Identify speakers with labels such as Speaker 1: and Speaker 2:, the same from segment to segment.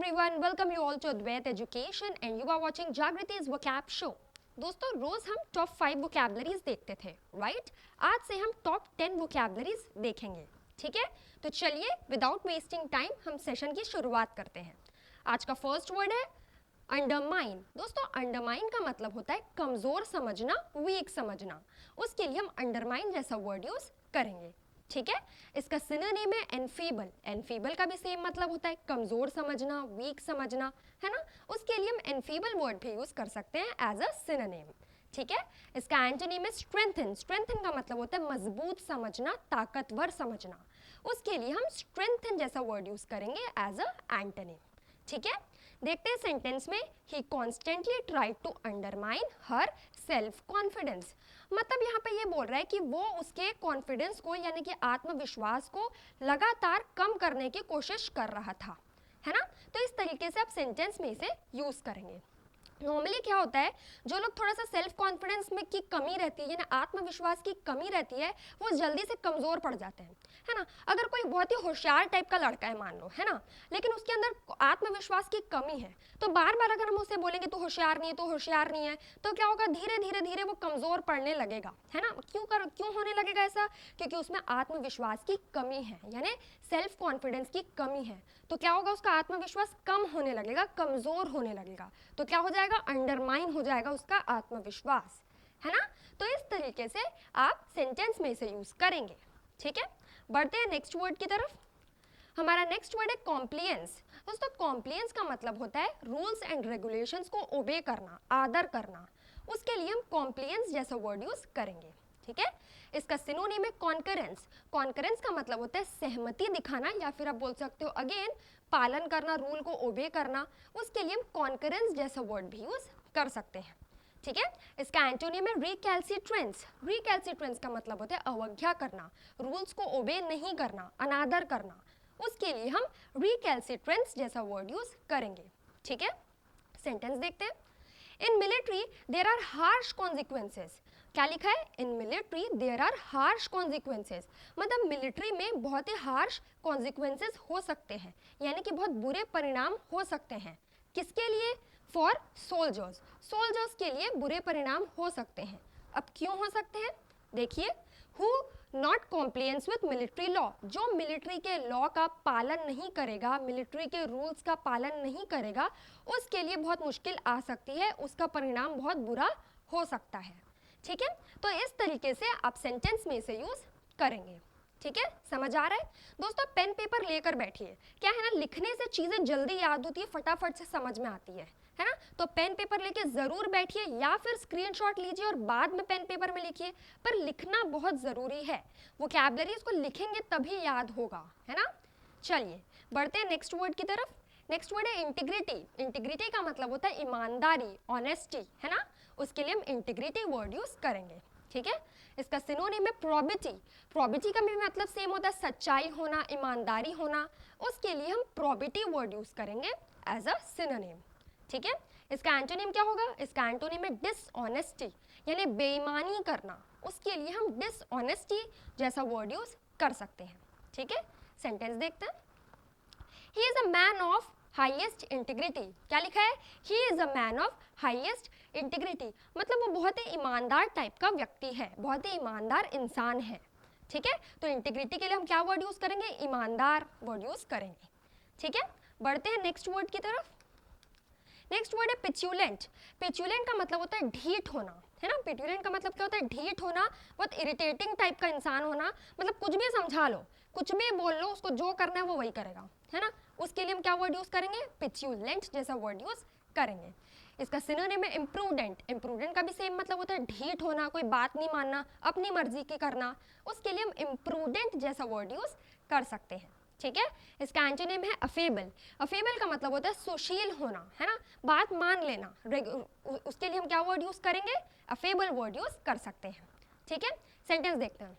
Speaker 1: everyone, welcome you all to Advait Education and you are watching Jagriti's Vocab Show. दोस्तों रोज हम top 5 vocabularies देखते थे, right? आज से हम टॉप 10 वोकैबलरीज देखेंगे, ठीक है? तो चलिए विदाउट वेस्टिंग टाइम हम सेशन की शुरुआत करते हैं। आज का फर्स्ट वर्ड है अंडरमाइन। दोस्तों अंडरमाइन का मतलब होता है कमजोर समझना, वीक समझना। उसके लिए हम अंडरमाइन जैसा वर्ड यूज करेंगे, ठीक है? इसका सिनोनिम है एनफीबल। एनफीबल का भी सेम मतलब होता है कमजोर समझना, वीक समझना, है ना? उसके लिए हम एनफीबल वर्ड भी यूज कर सकते हैं एज अ सिनोनिम, ठीक है? इसका एंटोनिम है स्ट्रेंथन। स्ट्रेंथन का मतलब होता है मजबूत समझना, ताकतवर समझना। उसके लिए हम स्ट्रेंथन जैसा वर्ड यूज करेंगे एज अ एंटोनिम, ठीक है? देखते हैं सेंटेंस में, he constantly try to undermine her self confidence. मतलब यहाँ पे ये बोल रहा है कि वो उसके कॉन्फिडेंस को यानी कि आत्मविश्वास को लगातार कम करने की कोशिश कर रहा था, है ना? तो इस तरीके से आप सेंटेंस में इसे यूज करेंगे। नॉर्मली क्या होता है, जो लोग थोड़ा सा सेल्फ कॉन्फिडेंस में की कमी रहती है यानी आत्मविश्वास की कमी रहती है, वो जल्दी से कमजोर पड़ जाते हैं, है ना? अगर कोई बहुत ही होशियार टाइप का लड़का है मान लो, है ना, लेकिन उसके अंदर आत्मविश्वास की कमी है, तो बार बार अगर हम उसे बोलेंगे तू होशियार नहीं है, तू होशियार नहीं है, तो क्या होगा, धीरे धीरे धीरे वो कमजोर पड़ने लगेगा, है ना? क्यों होने लगेगा ऐसा? क्योंकि उसमें आत्मविश्वास की कमी है, यानी सेल्फ कॉन्फिडेंस की कमी है। तो क्या होगा, उसका आत्मविश्वास कम होने लगेगा, कमजोर होने लगेगा। तो क्या हो जाएगा, अंडरमाइन हो जाएगा उसका आत्मविश्वास, है ना? तो इस तरीके से आप सेंटेंस में इसे यूज करेंगे, ठीक है? बढ़ते हैं नेक्स्ट वर्ड की तरफ। हमारा नेक्स्ट वर्ड है कॉम्प्लियंस। दोस्तों कॉम्प्लियंस का मतलब होता है रूल्स एंड रेगुलेशंस को ओबे करना, आदर करना। उसके लिए हम कॉम्प्लियंस जैसा वर्ड यूज करेंगे, ठीक है? इसका सिनोनिम है कॉन्करेंस। कॉन्करेंस का मतलब होता है सहमति दिखाना, या फिर आप बोल सकते हो अगेन पालन करना, रूल को ओबे करना। उसके लिए हम कॉन्करेंस जैसा वर्ड भी यूज कर सकते हैं, ठीक है? इसका एंटोनिम है रिकैल्सिट्रेंस। रिकैल्सिट्रेंस का मतलब होता है अवज्ञा करना, रूल्स को ओबे नहीं करना, अनादर करना। उसके लिए हम रिकैल्सिट्रेंस जैसा वर्ड यूज करेंगे, ठीक है? सेंटेंस देखते हैं। In military there are harsh consequences. क्या लिखा है? In military there are harsh consequences. मतलब मिलिट्री में बहुत ही हार्श कॉन्सिक्वेंसेस हो सकते हैं, यानी कि बहुत बुरे परिणाम हो सकते हैं। किसके लिए? For soldiers. सोल्जर्स के लिए बुरे परिणाम हो सकते हैं। अब क्यों हो सकते हैं? देखिए, who not compliance with military law. जो मिलिट्री के लॉ का पालन नहीं करेगा, मिलिट्री के रूल्स का पालन नहीं करेगा, उसके लिए बहुत मुश्किल आ सकती है, उसका परिणाम बहुत बुरा हो सकता है, ठीक है? तो इस तरीके से आप सेंटेंस में इसे यूज करेंगे, ठीक है? समझ आ रहा है? दोस्तों पेन पेपर लेकर बैठिए। क्या है ना, लिखने से चीजें जल्दी याद होती है, फटाफट से समझ में आती है ना? तो पेन पेपर लेके जरूर बैठिए, या फिर स्क्रीनशॉट लीजिए और बाद में पेन पेपर में लिखिए। पर लिखना बहुत जरूरी है, वोकैबुलरीज को लिखेंगे तभी याद होगा, है ना? चलिए बढ़ते हैं नेक्स्ट वर्ड की तरफ। नेक्स्ट वर्ड है इंटीग्रिटी। इंटीग्रिटी का मतलब होता है ईमानदारी, ऑनेस्टी, है ना? उसके लिए हम इंटीग्रिटी वर्ड यूज करेंगे, ठीक है? इसका सिनोनिम है प्रोबिटी। प्रोबिटी का भी मतलब सेम होता है सच्चाई होना, ईमानदारी होना। उसके लिए हम प्रोबिटी वर्ड यूज करेंगे एज अ सिनोनिम, ठीक है? इसका एंटोनिम क्या होगा? इसका एंटोनिम है डिसऑनेस्टी, यानी बेईमानी करना। उसके लिए हम डिसऑनेस्टी जैसा वर्ड यूज कर सकते हैं, ठीक है? सेंटेंस देखते हैं। He is a man of highest integrity. क्या लिखा है? He is a man of highest integrity. मतलब वो बहुत ही ईमानदार टाइप का व्यक्ति है, बहुत ही ईमानदार इंसान है, ठीक है? तो इंटीग्रिटी के लिए हम क्या वर्ड यूज करेंगे? ईमानदार वर्ड यूज करेंगे, ठीक है? बढ़ते हैं नेक्स्ट वर्ड की तरफ। नेक्स्ट वर्ड है पिच्यूलेंट। पिच्यूलेंट का मतलब होता है ढीठ होना, है ना? पिट्यूलेंट का मतलब क्या होता है? ढीठ होना, बहुत इरिटेटिंग टाइप का इंसान होना। मतलब कुछ भी समझा लो, कुछ भी बोल लो, उसको जो करना है वो वही करेगा, है ना? उसके लिए हम क्या वर्ड यूज करेंगे? पिच्यूलेंट जैसा वर्ड यूज करेंगे। इसका सिनोनिम है इम्प्रूडेंट। इम्प्रूडेंट का भी सेम मतलब होता है ढीठ होना, कोई बात नहीं मानना, अपनी मर्जी की करना। उसके लिए हम इम्प्रूडेंट जैसा वर्ड यूज कर सकते हैं, ठीक है? इसका एंटोनिम है अफेबल। अफेबल का मतलब होता है सुशील होना, है ना? बात मान लेना। उसके लिए हम क्या वर्ड यूज करेंगे? अफेबल वर्ड यूज कर सकते हैं, ठीक है? सेंटेंस देखते हैं।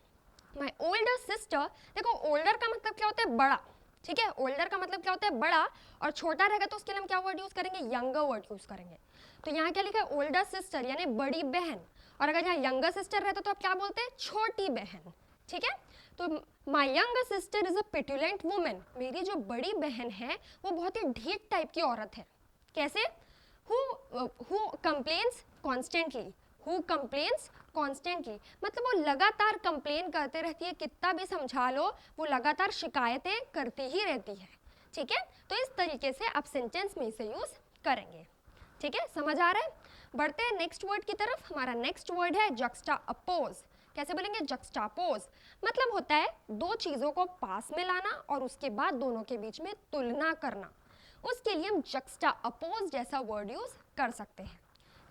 Speaker 1: माई ओल्डर सिस्टर। देखो ओल्डर का मतलब क्या होता है? बड़ा, ठीक है? ओल्डर का मतलब क्या होता है? बड़ा। और छोटा रहेगा तो उसके लिए हम क्या वर्ड यूज करेंगे? यंगर वर्ड यूज करेंगे। तो यहाँ क्या लिखा है? ओल्डर सिस्टर यानी बड़ी बहन। और अगर यहाँ यंगर सिस्टर रहता तो आप क्या बोलते हैं? छोटी बहन, ठीक है? तो my younger sister is a petulant women, मेरी जो बड़ी बहन है वो बहुत ही ढीठ टाइप की औरत है। कैसे? Who complains constantly, who complains constantly, मतलब वो लगातार कंप्लेन करते रहती है, कितना भी समझा लो वो लगातार शिकायतें करती ही रहती है। ठीक है, तो इस तरीके से आप सेंटेंस में इसे यूज करेंगे। ठीक है, समझ आ रहा है? बढ़ते हैं नेक्स्ट वर्ड की तरफ। हमारा नेक्स्ट वर्ड है जक्स्टा अपोज। कैसे बोलेंगे? जक्स्टा अपोज मतलब होता है दो चीज़ों को पास में लाना और उसके बाद दोनों के बीच में तुलना करना। उसके लिए हम जक्स्टा अपोज जैसा वर्ड यूज कर सकते हैं।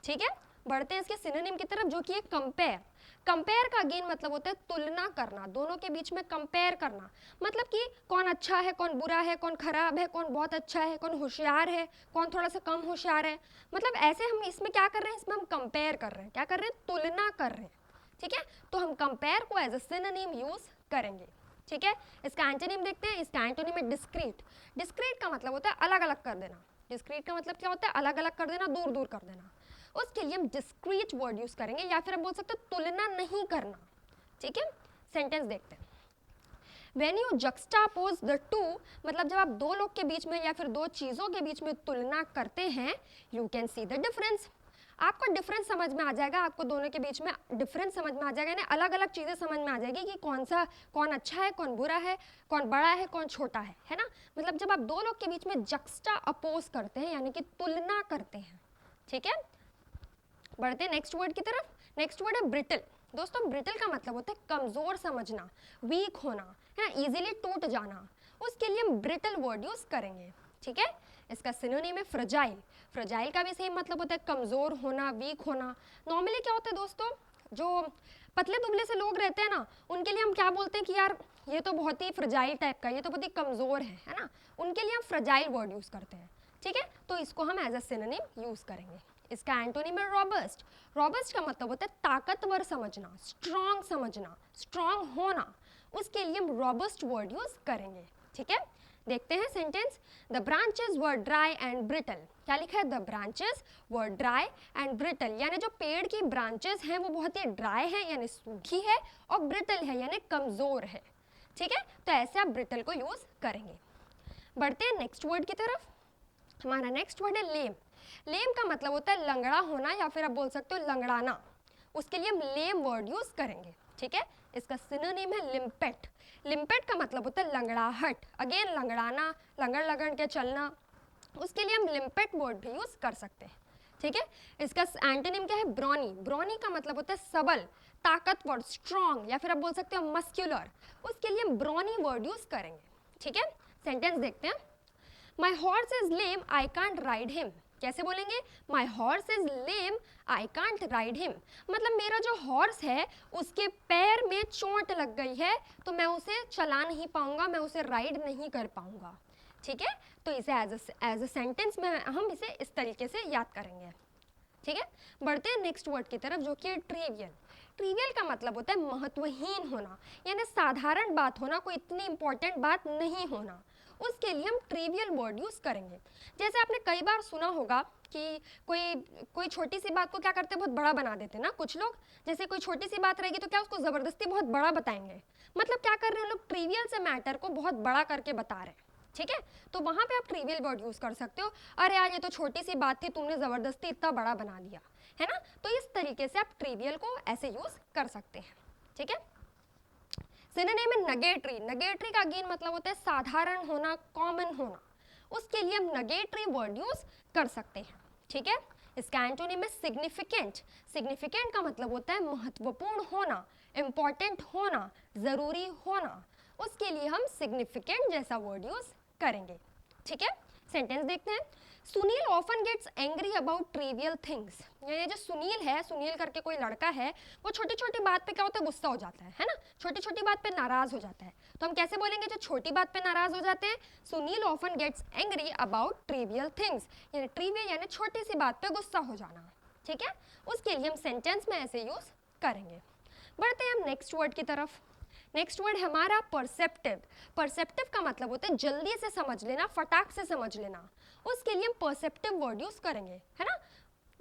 Speaker 1: ठीक है, बढ़ते हैं इसके सिनोनिम की तरफ जो कि है कंपेयर। कंपेयर का अगेन मतलब होता है तुलना करना, दोनों के बीच में कंपेयर करना, मतलब कि कौन अच्छा है, कौन बुरा है, कौन खराब है, कौन बहुत अच्छा है, कौन होशियार है, कौन थोड़ा सा कम होशियार है। मतलब ऐसे हम इसमें क्या कर रहे हैं, इसमें हम कंपेयर कर रहे हैं। क्या कर रहे हैं? तुलना कर रहे हैं। ठीक है, तो हम कंपेयर को एज अ सिनोनिम यूज करेंगे। ठीक है, इसका एंटोनिम देखते हैं। इसका एंटोनिम है डिस्क्रीट। डिस्क्रीट का मतलब होता है अलग अलग कर देना। डिस्क्रीट का मतलब क्या होता है? अलग अलग कर देना, दूर दूर कर देना। उसके लिए हम डिस्क्रीट वर्ड यूज करेंगे, या फिर हम बोल सकते हैं तुलना नहीं करना। ठीक है, सेंटेंस देखते हैं। When you juxtapose the two, मतलब जब आप दो लोग के बीच में या फिर दो चीज़ों के बीच में तुलना करते हैं, you can see the difference. आपको डिफरेंस समझ में आ जाएगा, आपको दोनों के बीच में डिफरेंस समझ में आ जाएगा, यानी अलग अलग चीज़ें समझ में आ जाएगी कि कौन अच्छा है, कौन बुरा है, कौन बड़ा है, कौन छोटा है ना। मतलब जब आप दो लोग के बीच में जक्स्टा अपोज करते हैं यानी कि तुलना करते हैं। ठीक है, बढ़ते हैं नेक्स्ट वर्ड की तरफ। नेक्स्ट वर्ड है ब्रिटल। दोस्तों ब्रिटल का मतलब होता है कमज़ोर समझना, वीक होना, है ना, इजीली टूट जाना। उसके लिए हम ब्रिटल वर्ड यूज़ करेंगे। ठीक है, इसका सिनोनिम है फ्रजाइल। फ्रजाइल का भी सेम मतलब होता है कमज़ोर होना, वीक होना। नॉर्मली क्या होता है दोस्तों, जो पतले दुबले से लोग रहते हैं ना, उनके लिए हम क्या बोलते हैं कि यार ये तो बहुत ही फ्रजाइल टाइप का, ये तो बहुत ही कमज़ोर है ना, उनके लिए हम फ्रजाइल वर्ड यूज़ करते हैं। ठीक है, तो इसको हम एज अ सिनोनिम यूज़ करेंगे। इसका एंटोनिम है रॉबस्ट। रॉबस्ट का मतलब होता है ताकतवर समझना, स्ट्रॉन्ग समझना, स्ट्रॉन्ग होना। उसके लिए हम रॉबस्ट वर्ड यूज करेंगे। ठीक है, देखते हैं sentence. The branches were dry and brittle. क्या लिखा है? The branches were dry and brittle, यानी जो पेड़ की ब्रांचेस हैं वो बहुत ही ड्राई है यानी सूखी है, और ब्रिटल है यानी कमज़ोर है। ठीक है, तो ऐसे आप ब्रिटल को यूज़ करेंगे। बढ़ते हैं नेक्स्ट वर्ड की तरफ। हमारा नेक्स्ट वर्ड है लेम। लेम का मतलब होता है लंगड़ा होना, या फिर आप बोल सकते हो लंगड़ाना। उसके लिए हम लेम वर्ड यूज करेंगे। ठीक है, इसका सिनोनिम है लिम्पेट। लिम्पेट का मतलब होता है लंगड़ाहट, अगेन लंगड़ाना, लंगड़ लगड़ के चलना। उसके लिए हम लिम्पेट वर्ड भी यूज कर सकते हैं। ठीक है, इसका एंटोनिम क्या है? ब्रॉनी। ब्रॉनी का मतलब होता है सबल, ताकतवर, स्ट्रॉन्ग, या फिर आप बोल सकते हो मस्क्यूलर। उसके लिए हम ब्रॉनी वर्ड यूज करेंगे। ठीक है, सेंटेंस देखते हैं। My horse is lame, I can't ride him. कैसे बोलेंगे? My horse is lame, I can't ride him, मतलब मेरा जो हॉर्स है उसके पैर में चोट लग गई है, तो मैं उसे चला नहीं पाऊंगा, मैं उसे राइड नहीं कर पाऊंगा। ठीक है, तो इसे एज अ सेंटेंस में हम इसे इस तरीके से याद करेंगे। ठीक है, बढ़ते हैं नेक्स्ट वर्ड की तरफ जो कि है ट्रिवियल। ट्रिवियल का मतलब होता है महत्वहीन होना, यानी साधारण बात होना, कोई इतनी इंपॉर्टेंट बात नहीं होना। उसके लिए हम ट्रिवियल वर्ड यूज करेंगे। जैसे आपने कई बार सुना होगा कि कोई छोटी सी बात को क्या करते हैं, बहुत बड़ा बना देते हैं ना कुछ लोग। जैसे कोई छोटी सी बात रहेगी तो क्या उसको ज़बरदस्ती बहुत बड़ा बताएंगे, मतलब क्या कर रहे हैं लोग, ट्रिवियल से मैटर को बहुत बड़ा करके बता रहे हैं। ठीक है, तो वहाँ पे आप ट्रिवियल वर्ड यूज़ कर सकते हो। अरे यार ये तो छोटी सी बात थी, तुमने ज़बरदस्ती इतना बड़ा बना दिया, है ना। तो इस तरीके से आप ट्रिवियल को ऐसे यूज़ कर सकते हैं। ठीक है, सिनोनिम है नगेटरी। नगेटरी का अगेन मतलब होता है साधारण होना, कॉमन होना। उसके लिए हम नगेटरी वर्ड यूज कर सकते हैं। ठीक है, इसका एंटोनिम है सिग्निफिकेंट। सिग्निफिकेंट का मतलब होता है महत्वपूर्ण होना, इंपॉर्टेंट होना, जरूरी होना। उसके लिए हम सिग्निफिकेंट जैसा वर्ड यूज करेंगे। ठीक है, सेंटेंस देखते हैं। Sunil often gets angry about trivial things. ये जो सुनील है, सुनील करके कोई लड़का है, वो छोटी छोटी बात पे क्या होता है, गुस्सा हो जाता है ना, छोटी छोटी बात पे नाराज हो जाता है। तो हम कैसे बोलेंगे जो छोटी बात पे नाराज हो जाते हैं? Sunil often gets angry about trivial things, यानी ट्रिवियल यानी छोटी सी बात पे गुस्सा हो जाना। ठीक है, उसके लिए हम सेंटेंस में ऐसे यूज करेंगे। बढ़ते हैं हम नेक्स्ट वर्ड की तरफ। नेक्स्ट वर्ड है हमारा परसेप्टिव। परसेप्टिव का मतलब होता है जल्दी से समझ लेना, फटाक से समझ लेना। उसके लिए हम परसेप्टिव वर्ड यूज करेंगे, है ना।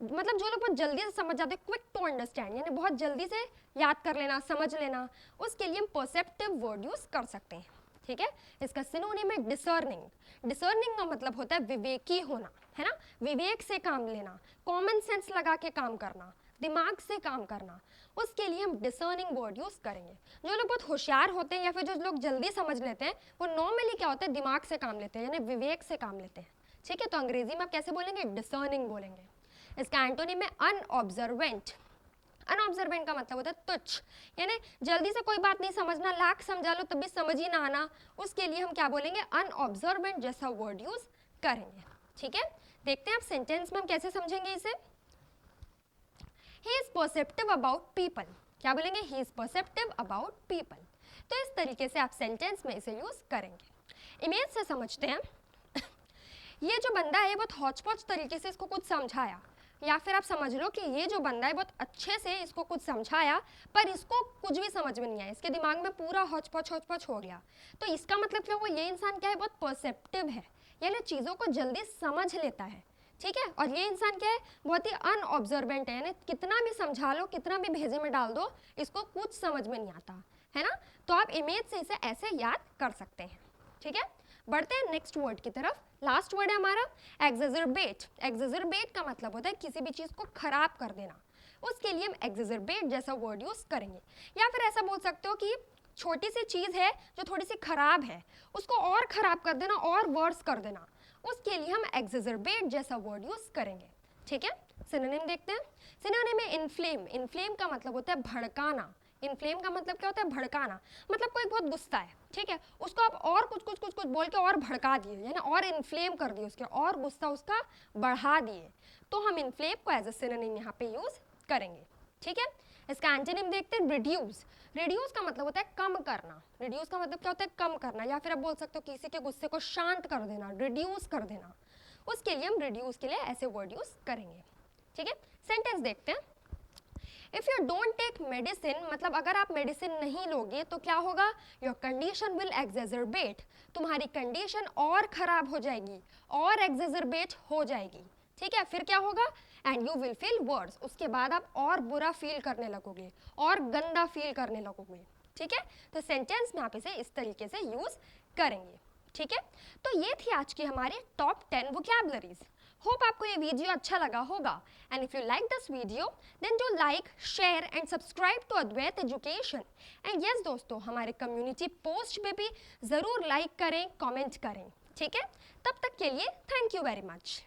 Speaker 1: मतलब जो लोग बहुत जल्दी से समझ जाते हैं, क्विक टू अंडरस्टैंड, यानी बहुत जल्दी से याद कर लेना, समझ लेना, उसके लिए हम परसेप्टिव वर्ड यूज कर सकते हैं। ठीक है, इसका सिनोनिम है डिसर्निंग। डिसर्निंग का मतलब होता है विवेकी होना, है ना, विवेक से काम लेना, कॉमन सेंस लगा के काम करना, दिमाग से काम करना, उसके लिए हम डिसर्निंग वर्ड यूज करेंगे। जो लोग बहुत होशियार होते हैं या फिर जो लोग जल्दी समझ लेते हैं, वो नॉर्मली क्या होता है, दिमाग से काम लेते हैं, यानी विवेक से काम लेते हैं। ठीक है, तो अंग्रेजी में आप कैसे बोलेंगे, डिसर्निंग बोलेंगे। इसका एंटोनिम है अनऑब्जर्वेंट। अनऑब्जर्वेंट का मतलब होता है तुच्छ, यानी जल्दी से कोई बात नहीं समझना, लाख समझा लो तब भी समझ ही ना आना, उसके लिए हम क्या बोलेंगे, अनऑब्जर्वेंट जैसा वर्ड यूज करेंगे। ठीक है, देखते हैं आप सेंटेंस में हम कैसे समझेंगे इसे। He is perceptive about people, क्या बोलेंगे, he is perceptive about people. तो इस तरीके से आप सेंटेंस में इसे यूज करेंगे। इमेज से समझते हैं। ये जो बंदा है बहुत हौच-पौच तरीके से इसको कुछ समझाया, या फिर आप समझ लो कि ये जो बंदा है बहुत अच्छे से इसको कुछ समझाया, पर इसको कुछ भी समझ में नहीं आया, इसके दिमाग में पूरा हौच-पौच हो गया। तो इसका मतलब क्या हुआ, ये इंसान क्या है, बहुत परसेप्टिव है, यानी चीज़ों को जल्दी समझ लेता है। ठीक है, और ये इंसान क्या है, बहुत ही अनऑब्जर्वेंट है, यानी कितना भी समझा लो, कितना भी भेजे में डाल दो, इसको कुछ समझ में नहीं आता, है ना। तो आप इमेज से इसे ऐसे याद कर सकते हैं। ठीक है, बढ़ते हैं नेक्स्ट वर्ड की तरफ। लास्ट वर्ड है हमारा एग्जैजरबेट। एग्जैजरबेट का मतलब होता है किसी भी चीज़ को खराब कर देना, उसके लिए हम एग्जैजरबेट जैसा वर्ड यूज करेंगे। या फिर ऐसा बोल सकते हो कि छोटी सी चीज़ है जो थोड़ी सी खराब है, उसको और खराब कर देना, और वर्स कर देना, उसके लिए हम एग्जैजरबेट जैसा वर्ड यूज करेंगे। ठीक है, सिनोनिम देखते हैं। सिनोनिम है इन्फ्लेम। इन्फ्लेम का मतलब होता है भड़काना। इन्फ्लेम का मतलब क्या होता है, भड़काना, मतलब कोई बहुत गुस्सा है, ठीक है, उसको आप और कुछ बोल के और भड़का दिए, यानी और इन्फ्लेम कर दिए उसके, और गुस्सा उसका बढ़ा दिए, तो हम इन्फ्लेम को एज अ सिनोनिम यहाँ पे यूज करेंगे। ठीक है, इसका एंटोनिम देखते हैं रिड्यूस। रिड्यूस का मतलब होता है कम करना। रिड्यूस का मतलब क्या होता है, कम करना, या फिर आप बोल सकते हो किसी के गुस्से को शांत कर देना, रिड्यूस कर देना, उसके लिए हम रिड्यूस के लिए ऐसे वर्ड यूज करेंगे। ठीक है, सेंटेंस देखते हैं। If you don't take medicine, मतलब अगर आप मेडिसिन नहीं लोगे तो क्या होगा, योर कंडीशन विल एग्जैजरबेट, तुम्हारी कंडीशन और खराब हो जाएगी, और एग्जैजरबेट हो जाएगी। ठीक है, फिर क्या होगा, and you will feel worse, उसके बाद आप और बुरा फील करने लगोगे, और गंदा फील करने लगोगे। ठीक है, तो सेंटेंस में आप इसे इस तरीके से यूज करेंगे। ठीक है, तो ये थी आज की हमारी टॉप 10 वोकैबुलरीज। होप आपको ये वीडियो अच्छा लगा होगा, and if you like this video then do like, share and subscribe to Advait education. And yes दोस्तों, हमारे कम्युनिटी पोस्ट पे भी ज़रूर लाइक करें, कमेंट करें। ठीक है, तब तक के लिए थैंक यू वेरी मच।